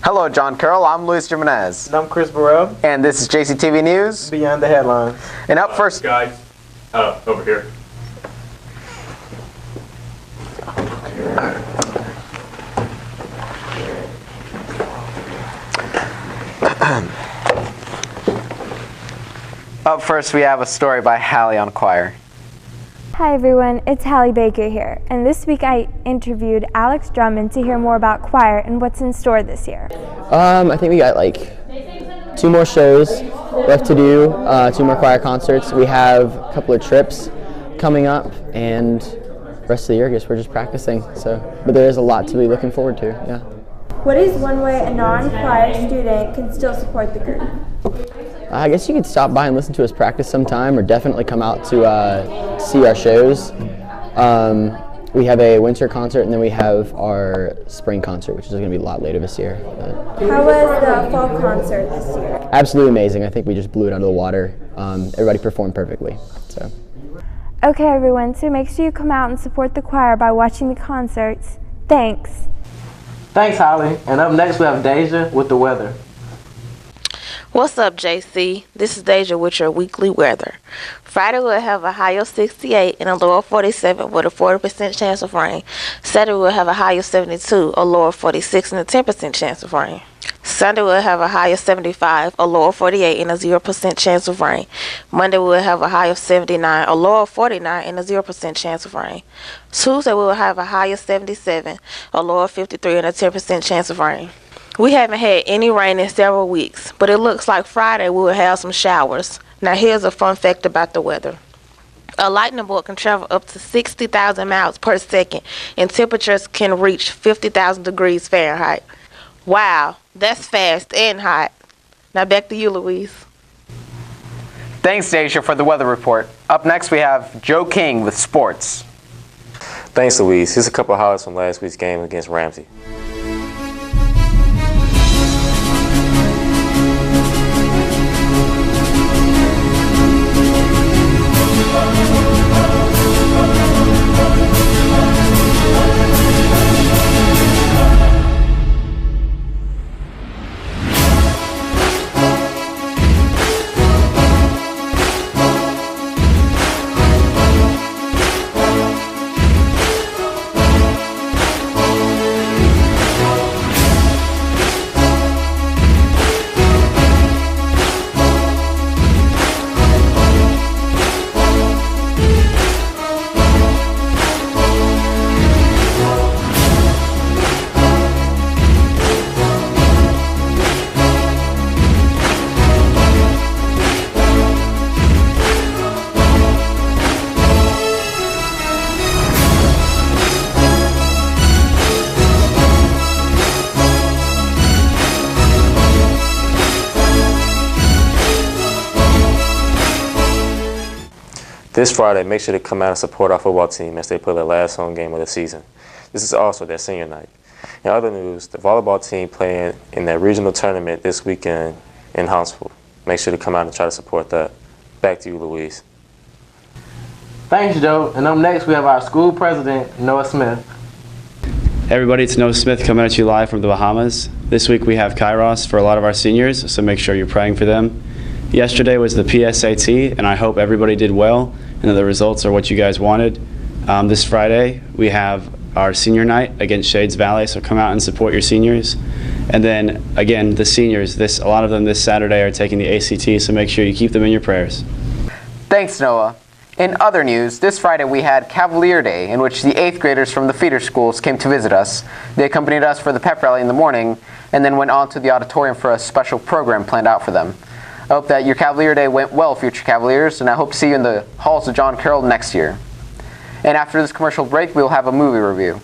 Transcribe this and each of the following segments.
Hello, John Carroll. I'm Luis Jimenez. And I'm Chris Burrell. And this is JCTV News. Beyond the Headlines. And up first... Guys, over here. Up first, we have a story by Hallie on choir. Hi everyone, it's Hallie Baker here, and this week I interviewed Alex Drummond to hear more about choir and what's in store this year. I think we got like 2 more shows left to do, 2 more choir concerts. We have a couple of trips coming up, and the rest of the year I guess we're just practicing. But there is a lot to be looking forward to, yeah. What is one way a non-choir student can still support the group? I guess you could stop by and listen to us practice sometime, or definitely come out to see our shows. We have a winter concert, and then we have our spring concert, which is going to be a lot later this year. How was the fall concert this year? Absolutely amazing. I think we just blew it out of the water. Everybody performed perfectly. So. Okay everyone, so make sure you come out and support the choir by watching the concerts. Thanks. Thanks, Holly. And up next we have Deja with the weather. What's up, JC? This is Deja with your weekly weather. Friday we'll have a high of 68 and a low of 47 with a 40% chance of rain. Saturday we'll have a high of 72, a low of 46 and a 10% chance of rain. Sunday we'll have a high of 75, a low of 48 and a 0% chance of rain. Monday we'll have a high of 79, a low of 49 and a 0% chance of rain. Tuesday we'll have a high of 77, a low of 53 and a 10% chance of rain. We haven't had any rain in several weeks, but it looks like Friday we will have some showers. Now here's a fun fact about the weather. A lightning bolt can travel up to 60,000 miles per second, and temperatures can reach 50,000 degrees Fahrenheit. Wow, that's fast and hot. Now back to you, Louise. Thanks, Deja, for the weather report. Up next, we have Joe King with sports. Thanks, Louise. Here's a couple of highlights from last week's game against Ramsey. This Friday, make sure to come out and support our football team as they play their last home game of the season. This is also their senior night. In other news, the volleyball team playing in their regional tournament this weekend in Huntsville. Make sure to come out and try to support that. Back to you, Louise. Thanks, Joe. And up next we have our school president, Noah Smith. Hey everybody, it's Noah Smith coming at you live from the Bahamas. This week we have Kairos for a lot of our seniors, so make sure you're praying for them. Yesterday was the PSAT, and I hope everybody did well and that the results are what you guys wanted. This Friday we have our senior night against Shades Valley, so come out and support your seniors. And then again, the seniors, a lot of them this Saturday are taking the ACT, so make sure you keep them in your prayers. Thanks, Noah. In other news, this Friday we had Cavalier Day, in which the 8th graders from the feeder schools came to visit us. They accompanied us for the pep rally in the morning, and then went on to the auditorium for a special program planned out for them. I hope that your Cavalier Day went well, future Cavaliers, and I hope to see you in the halls of John Carroll next year. And after this commercial break, we'll have a movie review.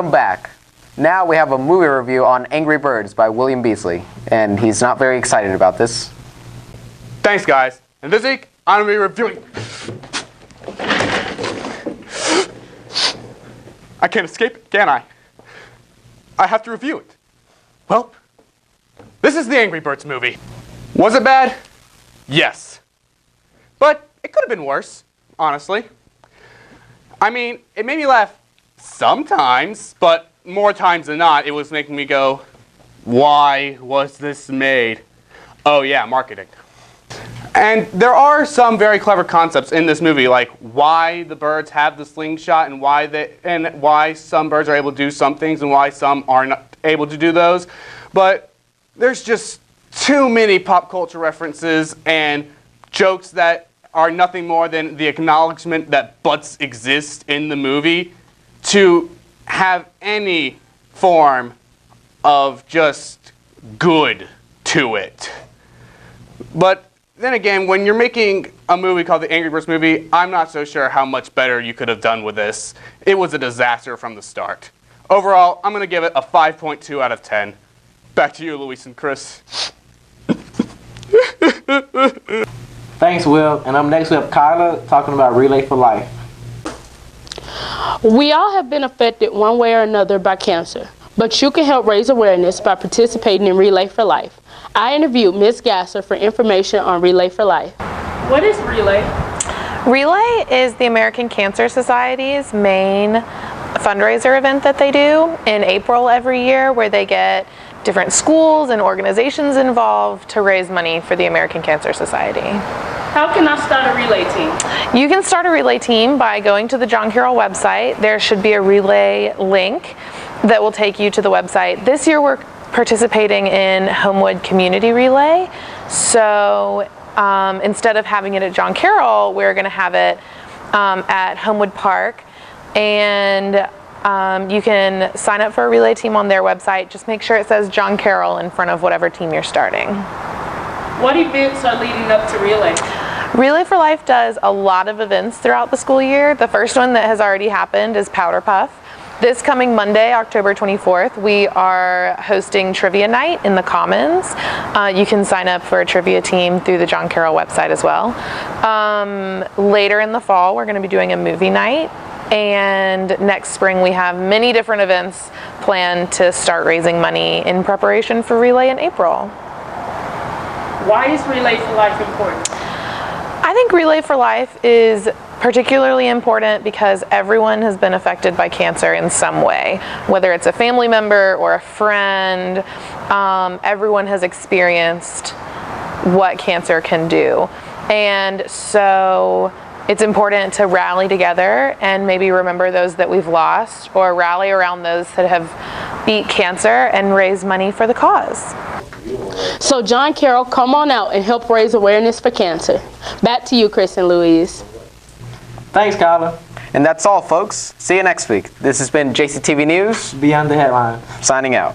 welcome back. Now we have a movie review on Angry Birds by William Beasley, and he's not very excited about this. Thanks, guys. And this week, I'm going to be reviewing... I can't escape it, can I? I have to review it. Well, this is the Angry Birds movie. Was it bad? Yes. But it could have been worse, honestly. I mean, it made me laugh sometimes, but more times than not, it was making me go, why was this made? Oh yeah, marketing. And there are some very clever concepts in this movie, like why the birds have the slingshot and why some birds are able to do some things and why some are not able to do those. But there's just too many pop culture references and jokes that are nothing more than the acknowledgement that butts exist in the movie to have any form of just good to it. But then again, when you're making a movie called The Angry Birds Movie, I'm not so sure how much better you could have done with this. It was a disaster from the start. Overall, I'm going to give it a 5.2 out of 10. Back to you, Luis and Chris. Thanks, Will. And up next we have Kyla talking about Relay for Life. We all have been affected one way or another by cancer, but you can help raise awareness by participating in Relay for Life. I interviewed Ms. Gasser for information on Relay for Life. What is Relay? Relay is the American Cancer Society's main fundraiser event that they do in April every year, where they get different schools and organizations involved to raise money for the American Cancer Society. How can I start a relay team? You can start a relay team by going to the John Carroll website. There should be a relay link that will take you to the website. This year we're participating in Homewood Community Relay. So instead of having it at John Carroll, we're going to have it at Homewood Park. And you can sign up for a relay team on their website. Just make sure it says John Carroll in front of whatever team you're starting. What events are leading up to Relay? Relay for Life does a lot of events throughout the school year. The first one that has already happened is Powder Puff. This coming Monday, October 24th, we are hosting Trivia Night in the Commons. You can sign up for a trivia team through the John Carroll website as well. Later in the fall, we're going to be doing a movie night. And next spring, we have many different events planned to start raising money in preparation for Relay in April. Why is Relay for Life important? I think Relay for Life is particularly important because everyone has been affected by cancer in some way. Whether it's a family member or a friend, everyone has experienced what cancer can do. And so it's important to rally together and maybe remember those that we've lost, or rally around those that have beat cancer and raise money for the cause. So John Carroll, come on out and help raise awareness for cancer. Back to you, Chris and Louise. Thanks, Kyla. And that's all, folks. See you next week. This has been JCTV News. Beyond the Headlines. Signing out.